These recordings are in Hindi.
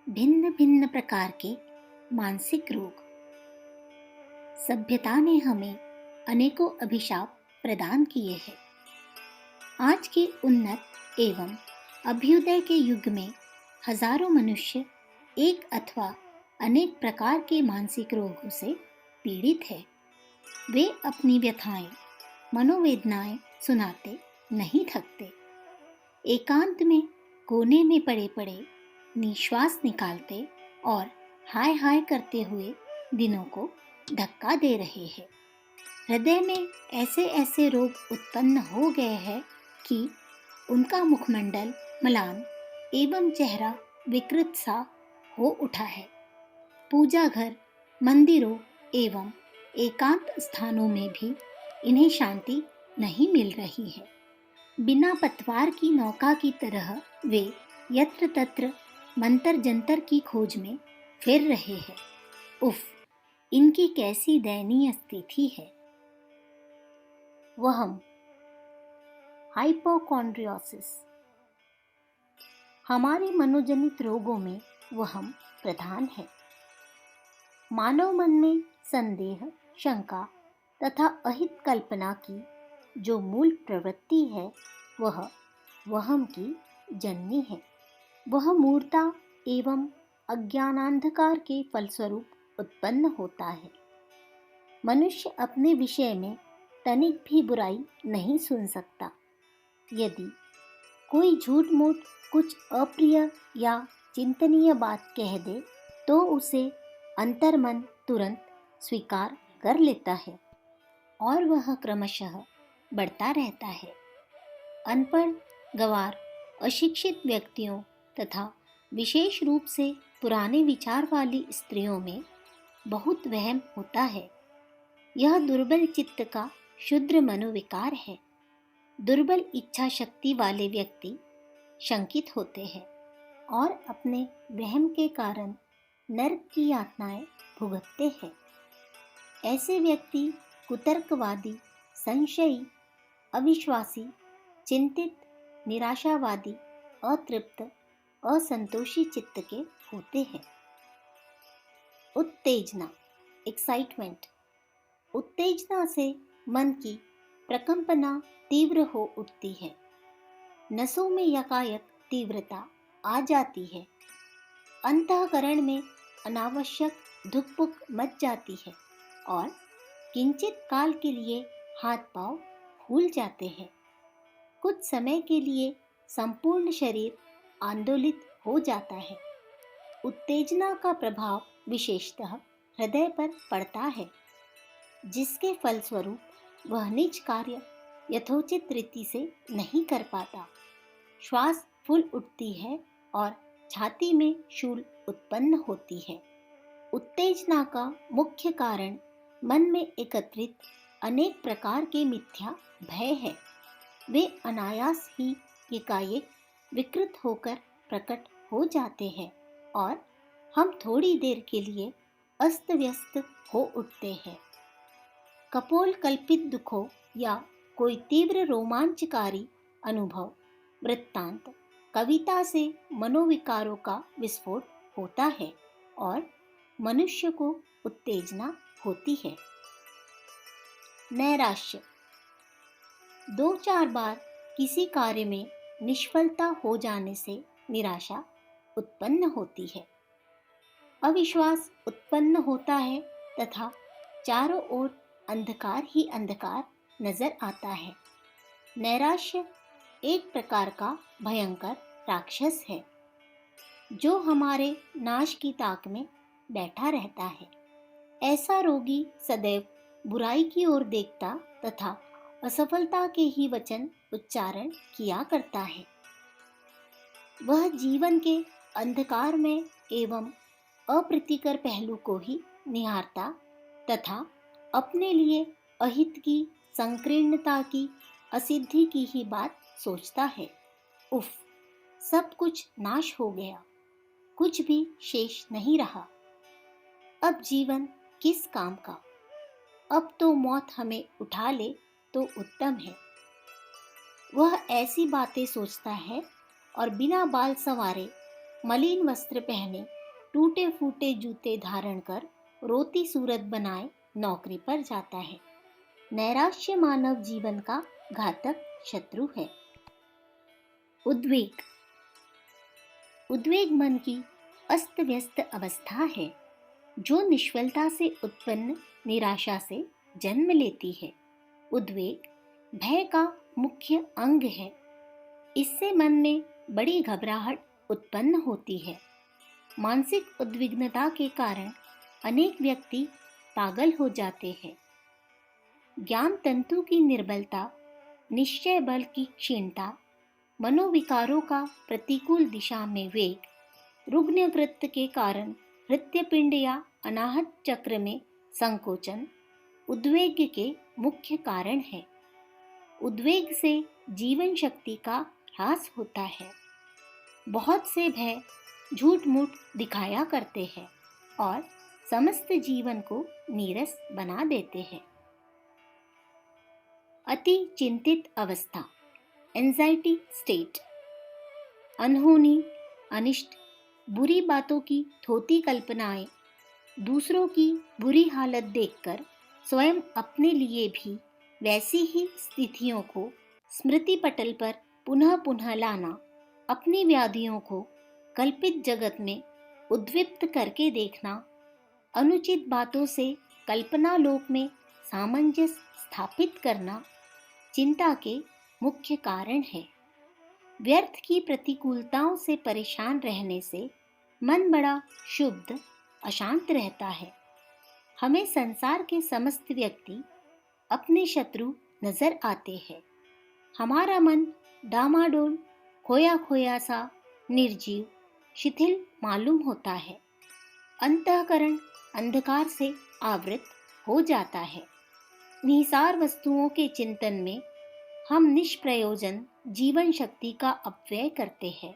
भिन्न भिन्न प्रकार के मानसिक रोग। सभ्यता ने हमें अनेकों अभिशाप प्रदान किए हैं। आज के उन्नत एवं अभ्युदय के युग में हजारों मनुष्य एक अथवा अनेक प्रकार के मानसिक रोगों से पीड़ित है। वे अपनी व्यथाएं, मनोवेदनाएं सुनाते नहीं थकते। एकांत में कोने में पड़े पड़े निश्वास निकालते और हाय हाय करते हुए दिनों को धक्का दे रहे हैं। हृदय में ऐसे ऐसे रोग उत्पन्न हो गए हैं कि उनका मुखमंडल म्लान एवं चेहरा विकृत सा हो उठा है। पूजा घर, मंदिरों एवं एकांत स्थानों में भी इन्हें शांति नहीं मिल रही है। बिना पतवार की नौका की तरह वे यत्र तत्र मंतर जंतर की खोज में फिर रहे हैं। उफ, इनकी कैसी दयनीय स्थिति है। वहम, हाइपोकॉन्ड्रियोसिस। हमारे मनोजनित रोगों में वहम प्रधान है। मानव मन में संदेह, शंका तथा अहित कल्पना की जो मूल प्रवृत्ति है वह वहम की जननी है। वह मूर्ता एवं अज्ञानांधकार के फलस्वरूप उत्पन्न होता है। मनुष्य अपने विषय में तनिक भी बुराई नहीं सुन सकता। यदि कोई झूठ मूठ कुछ अप्रिय या चिंतनीय बात कह दे तो उसे अंतर्मन तुरंत स्वीकार कर लेता है और वह क्रमशः बढ़ता रहता है। अनपढ़, गंवार, अशिक्षित व्यक्तियों तथा विशेष रूप से पुराने विचार वाली स्त्रियों में बहुत वहम होता है। यह दुर्बल चित्त का क्षुद्र मनोविकार है। दुर्बल इच्छा शक्ति वाले व्यक्ति शंकित होते हैं और अपने वहम के कारण नरक की यातनाएं भुगतते हैं। ऐसे व्यक्ति कुतर्कवादी, संशयी, अविश्वासी, चिंतित, निराशावादी, अतृप्त, असंतोषी चित्त के होते हैं। उत्तेजना, एक्साइटमेंट। उत्तेजना से मन की प्रकंपना तीव्र हो उठती है। नसों में यकायक तीव्रता आ जाती है। अंतःकरण में अनावश्यक धुकपुक मच जाती है और किंचित काल के लिए हाथ पांव फूल जाते हैं। कुछ समय के लिए संपूर्ण शरीर आंदोलित हो जाता है। उत्तेजना का प्रभाव विशेषतः हृदय पर पड़ता है, जिसके फलस्वरूप वह निज कार्य यथोचित रीति से नहीं कर पाता। श्वास फूल उठती है और छाती में शूल उत्पन्न होती है। उत्तेजना का मुख्य कारण मन में एकत्रित अनेक प्रकार के मिथ्या भय है। वे अनायास ही एकाएक विकृत होकर प्रकट हो जाते हैं और हम थोड़ी देर के लिए अस्त व्यस्त हो उठते हैं। कपोल कल्पित दुखों या कोई तीव्र रोमांचकारी अनुभव, वृत्तांत, कविता से मनोविकारों का विस्फोट होता है और मनुष्य को उत्तेजना होती है। नैराश्य। 2-4 बार किसी कार्य में निष्फलता हो जाने से निराशा उत्पन्न होती है। अविश्वास उत्पन्न होता है तथा चारों ओर अंधकार ही अंधकार नजर आता है। नैराश्य एक प्रकार का भयंकर राक्षस है जो हमारे नाश की ताक में बैठा रहता है। ऐसा रोगी सदैव बुराई की ओर देखता तथा असफलता के ही वचन उच्चारण किया करता है। वह जीवन के अंधकार में एवं अप्रीतिकर पहलू को ही निहारता तथा अपने लिए अहित की, संकीर्णता की, असिद्धि की ही बात सोचता है। उफ, सब कुछ नाश हो गया, कुछ भी शेष नहीं रहा। अब जीवन किस काम का? अब तो मौत हमें उठा ले तो उत्तम है। वह ऐसी बातें सोचता है और बिना बाल संवारे मलिन वस्त्र पहने, टूटे फूटे जूते धारण कर, रोती सूरत बनाए नौकरी पर जाता है। नैराश्य मानव जीवन का घातक शत्रु है। उद्वेग। उद्वेग मन की अस्त व्यस्त अवस्था है जो निष्फलता से उत्पन्न निराशा से जन्म लेती है। उद्वेग भय का मुख्य अंग है। इससे मन में बड़ी घबराहट उत्पन्न होती है। मानसिक उद्विग्नता के कारण अनेक व्यक्ति पागल हो जाते हैं। ज्ञान तंतु की निर्बलता, निश्चय बल की क्षीणता, मनोविकारों का प्रतिकूल दिशा में वेग, रुग्णकृत्य के कारण हृदयपिंड या अनाहत चक्र में संकोचन उद्वेग के मुख्य कारण है। उद्वेग से जीवन शक्ति का ह्रास होता है। बहुत से भय झूठ मूठ दिखाया करते हैं और समस्त जीवन को नीरस बना देते हैं। अति चिंतित अवस्था, एंजाइटी स्टेट। अनहोनी, अनिष्ट, बुरी बातों की थोती कल्पनाएं, दूसरों की बुरी हालत देखकर स्वयं अपने लिए भी वैसी ही स्थितियों को स्मृति पटल पर पुनः पुनः लाना, अपनी व्याधियों को कल्पित जगत में उद्दीप्त करके देखना, अनुचित बातों से कल्पना लोक में सामंजस्य स्थापित करना चिंता के मुख्य कारण है। व्यर्थ की प्रतिकूलताओं से परेशान रहने से मन बड़ा शुद्ध, अशांत रहता है। हमें संसार के समस्त व्यक्ति अपने शत्रु नजर आते हैं। हमारा मन डामाडोल, खोया खोया सा, निर्जीव, शिथिल मालूम होता है। अंतःकरण अंधकार से आवृत हो जाता है। निसार वस्तुओं के चिंतन में हम निष्प्रयोजन जीवन शक्ति का अपव्यय करते हैं।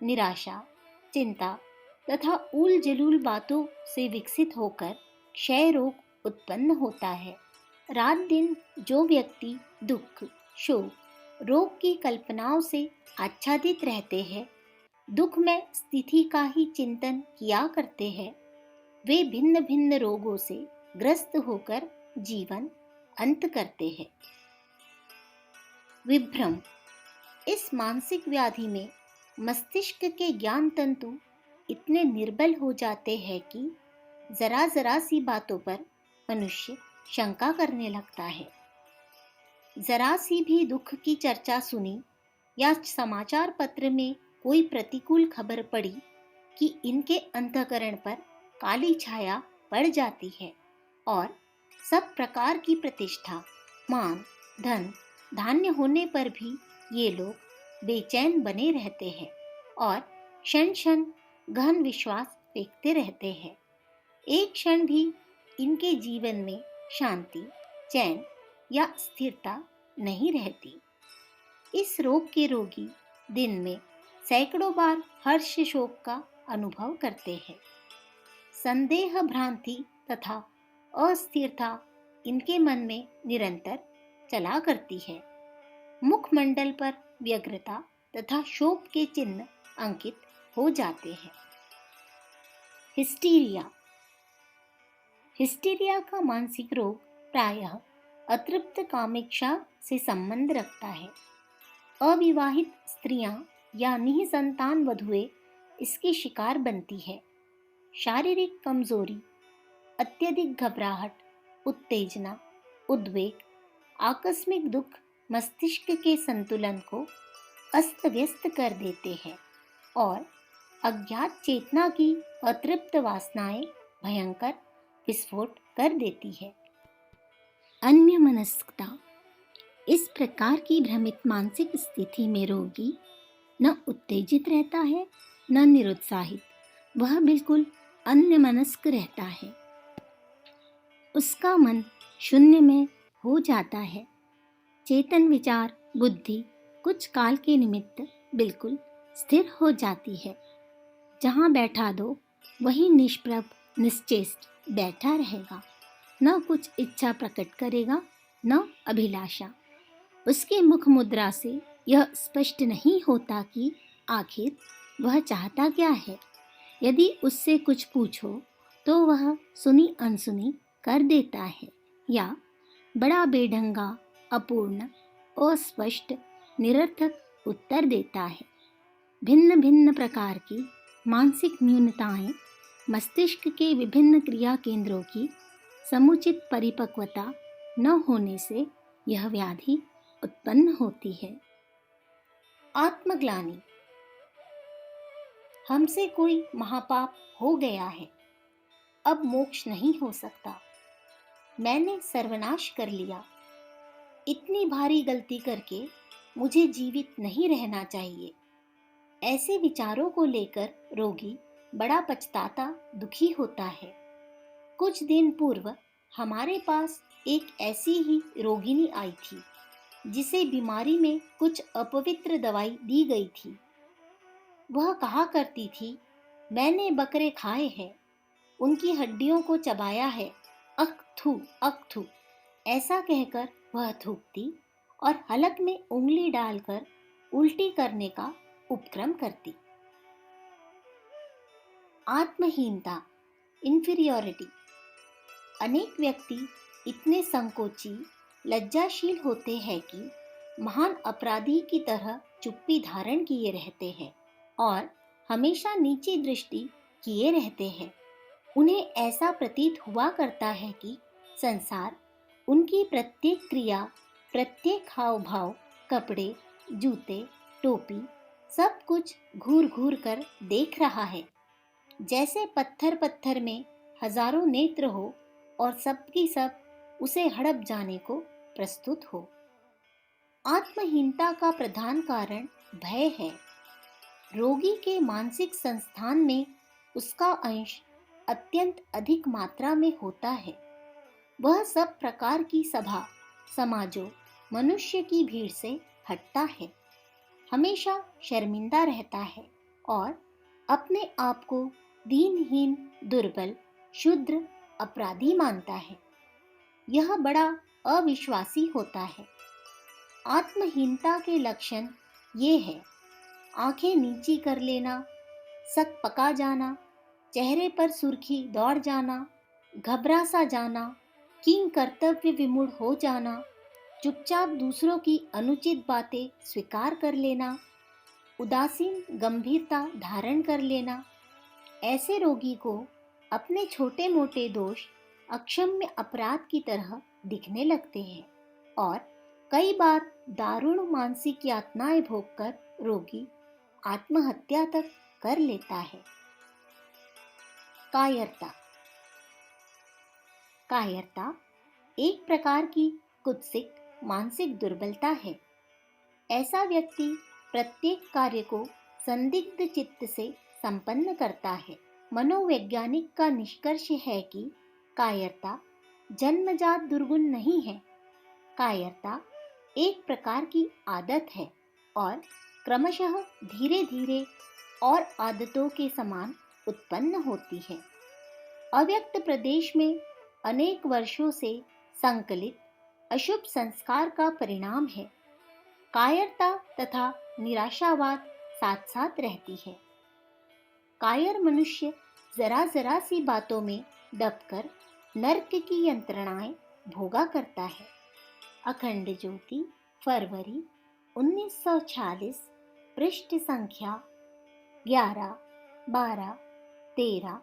निराशा, चिंता तथा ऊल जलूल बातों से विकसित होकर क्षय रोग उत्पन्न होता है। रात दिन जो व्यक्ति दुख, शोक, रोग की कल्पनाओं से आच्छादित रहते हैं, दुख में स्थिति का ही चिंतन किया करते हैं, वे भिन्न भिन्न रोगों से ग्रस्त होकर जीवन अंत करते हैं। विभ्रम। इस मानसिक व्याधि में मस्तिष्क के ज्ञान तंतु इतने निर्बल हो जाते हैं कि जरा जरा सी बातों पर मनुष्य शंका करने लगता है। जरा सी भी दुख की चर्चा सुनी या समाचार पत्र में कोई प्रतिकूल खबर पड़ी कि इनके अंतःकरण पर काली छाया पड़ जाती है और सब प्रकार की प्रतिष्ठा, मान, धन, धान्य होने पर भी ये लोग बेचैन बने रहते हैं और क्षण क्षण गहन विश्वास फेंकते रहते हैं। एक क्षण भी इनके जीवन में शांति, चैन या स्थिरता नहीं रहती। इस रोग के रोगी दिन में सैकड़ों बार हर्ष शोक का अनुभव करते हैं। संदेह, भ्रांति तथा अस्थिरता इनके मन में निरंतर चला करती है। मुखमंडल पर व्यग्रता तथा शोक के चिन्ह अंकित हो जाते हैं। हिस्टीरिया। हिस्टीरिया का मानसिक रोग प्रायः अतृप्त कामेक्षा से संबंध रखता है। अविवाहित स्त्रियां या निःसंतान वधुएं इसकी शिकार बनती है। शारीरिक कमजोरी, अत्यधिक घबराहट, उत्तेजना, उद्वेग, आकस्मिक दुख मस्तिष्क के संतुलन को अस्त व्यस्त कर देते हैं और अज्ञात चेतना की अतृप्त वासनाएं भयंकर विस्फोट कर देती है। अन्यमनस्कता। इस प्रकार की भ्रमित मानसिक स्थिति में रोगी न उत्तेजित रहता है न निरुत्साहित, वह बिल्कुल अन्यमनस्क रहता है। उसका मन शून्य में हो जाता है। चेतन विचार बुद्धि कुछ काल के निमित्त बिल्कुल स्थिर हो जाती है। जहाँ बैठा दो वही निष्प्रभ निश्चेष्ट बैठा रहेगा, न कुछ इच्छा प्रकट करेगा न अभिलाषा। उसके मुख मुद्रा से यह स्पष्ट नहीं होता कि आखिर वह चाहता क्या है। यदि उससे कुछ पूछो तो वह सुनी अनसुनी कर देता है या बड़ा बेढंगा, अपूर्ण, अस्पष्ट, निरर्थक उत्तर देता है। भिन्न भिन्न प्रकार की मानसिक न्यूनताएं मस्तिष्क के विभिन्न क्रिया केंद्रों की समुचित परिपक्वता न होने से यह व्याधि उत्पन्न होती है। आत्मग्लानि। हमसे कोई महापाप हो गया है, अब मोक्ष नहीं हो सकता। मैंने सर्वनाश कर लिया। इतनी भारी गलती करके मुझे जीवित नहीं रहना चाहिए। ऐसे विचारों को लेकर रोगी बड़ा पछताता, दुखी होता है। कुछ दिन पूर्व हमारे पास एक ऐसी ही रोगिणी आई थी जिसे बीमारी में कुछ अपवित्र दवाई दी गई थी। वह कहा करती थी, मैंने बकरे खाए हैं, उनकी हड्डियों को चबाया है, अक थू अक थू। ऐसा कहकर वह थूकती और हलक में उंगली डालकर उल्टी करने का उपक्रम करती। आत्महीनता, इंफीरियॉरिटी। अनेक व्यक्ति इतने संकोची, लज्जाशील होते हैं कि महान अपराधी की तरह चुप्पी धारण किए रहते हैं और हमेशा नीची दृष्टि किए रहते हैं। उन्हें ऐसा प्रतीत हुआ करता है कि संसार उनकी प्रत्येक क्रिया, प्रत्येक हाव भाव, कपड़े, जूते, टोपी, सब कुछ घूर घूर कर देख रहा है। जैसे पत्थर पत्थर में हजारों नेत्र हो और सबकी सब उसे हड़प जाने को प्रस्तुत हो। आत्महीनता का प्रधान कारण भय है। रोगी के मानसिक संस्थान में उसका अंश अत्यंत अधिक मात्रा में होता है। वह सब प्रकार की सभा समाजों, मनुष्य की भीड़ से हटता है, हमेशा शर्मिंदा रहता है और अपने आप को दीनहीन, दुर्बल, क्षुद्र, अपराधी मानता है। यह बड़ा अविश्वासी होता है। आत्महीनता के लक्षण ये है: आंखें नीची कर लेना, सक पका जाना, चेहरे पर सुर्खी दौड़ जाना, घबरा सा जाना, किंग कर्तव्य विमूढ़ हो जाना, चुपचाप दूसरों की अनुचित बातें स्वीकार कर लेना, उदासीन गंभीरता धारण कर लेना। ऐसे रोगी को अपने छोटे मोटे दोष अक्षम्य अपराध की तरह दिखने लगते हैं और कई बार दारुण मानसिक यातनाएं भोगकर रोगी आत्महत्या तक कर लेता है। कायरता। कायरता एक प्रकार की कुत्सित मानसिक दुर्बलता है। ऐसा व्यक्ति प्रत्येक कार्य को संदिग्ध चित्त से संपन्न करता है। मनोवैज्ञानिक का निष्कर्ष है कि कायरता जन्मजात दुर्गुण नहीं है। कायरता एक प्रकार की आदत है और क्रमशः धीरे धीरे और आदतों के समान उत्पन्न होती है। अव्यक्त प्रदेश में अनेक वर्षों से संकलित अशुभ संस्कार का परिणाम है। कायरता तथा निराशावाद साथ साथ रहती है। कायर मनुष्य जरा जरा सी बातों में दबकर नर्क की यंत्रणाएं भोगा करता है। अखंड ज्योति, फरवरी 1946, पृष्ठ संख्या 11, 12, 13,